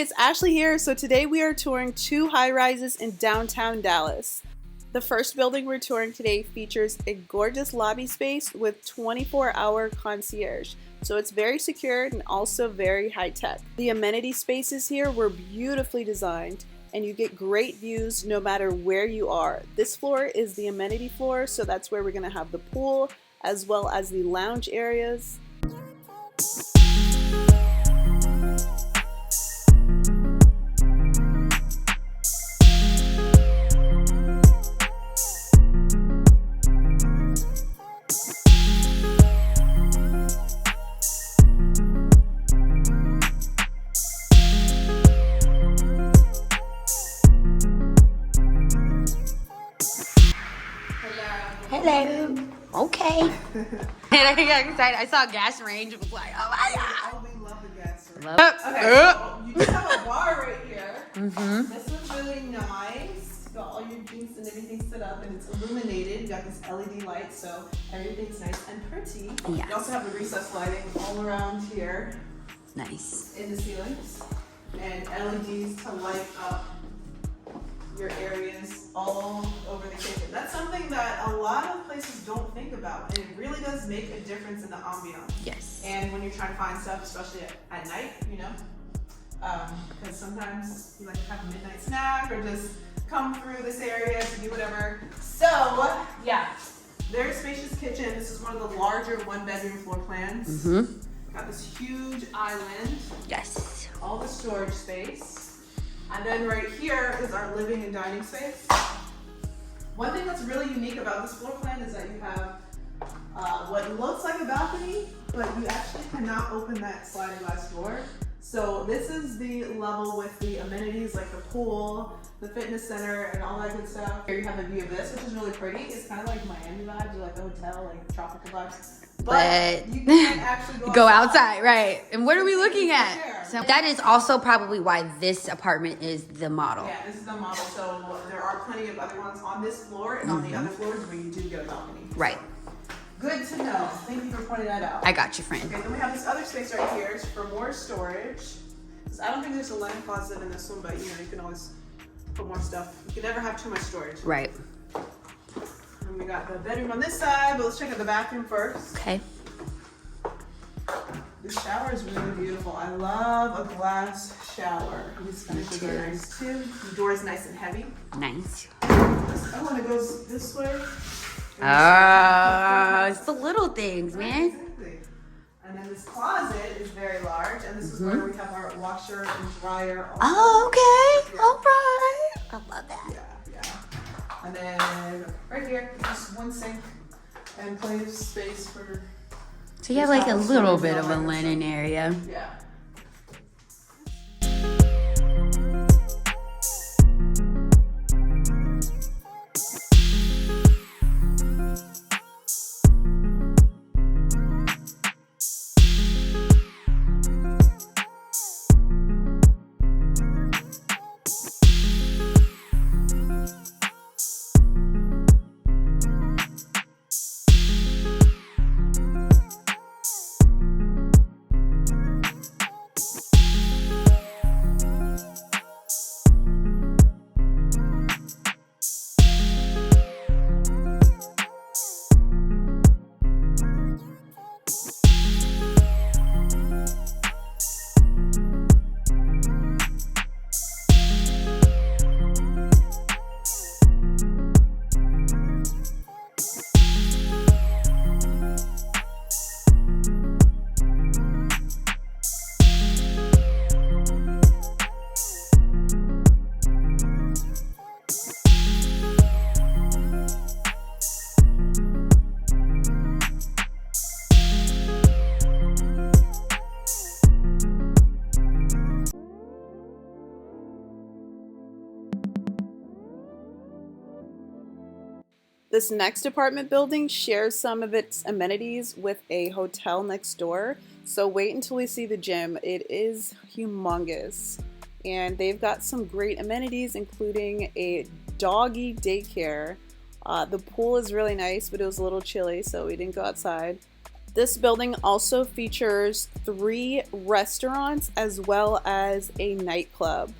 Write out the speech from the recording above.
it's Ashley here. So today we are touring 2 high-rises in downtown Dallas. The first building we're touring today features a gorgeous lobby space with 24-hour concierge. So it's very secure and also very high-tech. The amenity spaces here were beautifully designed and you get great views no matter where you are. This floor is the amenity floor, so that's where we're going to have the pool as well as the lounge areas. Hello. Okay. And I got excited. I saw a gas range and was like, oh my god. Oh, we love the gas range. Love it. Okay, so you just have a bar right here. Mm-hmm. This one's really nice. You got all your drinks and everything set up, and it's illuminated. You got this LED light, so everything's nice and pretty. Yeah. You also have the recessed lighting all around here Nice. in the ceilings, and LEDs to light up your areas all over the kitchen. That's something that a lot of places don't think about, and it really does make a difference in the ambiance. Yes. And when you're trying to find stuff, especially at night, you know, because sometimes you like to have a midnight snack or just come through this area to do whatever. So yeah, very spacious kitchen. This is one of the larger 1-bedroom floor plans. Mm-hmm. Got this huge island. Yes. All the storage space. And then right here is our living and dining space. One thing that's really unique about this floor plan is that you have what looks like a balcony, but you actually cannot open that sliding glass door. So this is the level with the amenities like the pool, the fitness center, and all that good stuff. Here you have a view of this, which is really pretty. It's kind of like Miami vibes, or like the hotel, like tropical vibes. But you can't actually go outside, right? And what are we looking at? So that is also probably why this apartment is the model. Yeah, this is the model. So there are plenty of other ones on this floor and on the other floors where you do get a balcony. Right. Good to know. Thank you for pointing that out. I got you, friend. Okay, then we have this other space right here for more storage. I don't think there's a linen closet in this one, but you know, you can always put more stuff. You can never have too much storage. Right. And we got the bedroom on this side, but let's check out the bathroom first. Okay. The shower is really beautiful. I love a glass shower. These finishes are nice too. The door is nice and heavy. Nice. This other one that goes this way. It's the little things, man. Exactly. And then this closet is very large, and this is where we have our washer and dryer. Oh, okay. Yeah. All right. I love that. Yeah. And then right here, just one sink and plenty of space for. So you have like a little bit of a linen area. Yeah. This next apartment building shares some of its amenities with a hotel next door. So wait until we see the gym. It is humongous. And they've got some great amenities, including a doggy daycare. The pool is really nice, but it was a little chilly, so we didn't go outside. This building also features 3 restaurants as well as a nightclub.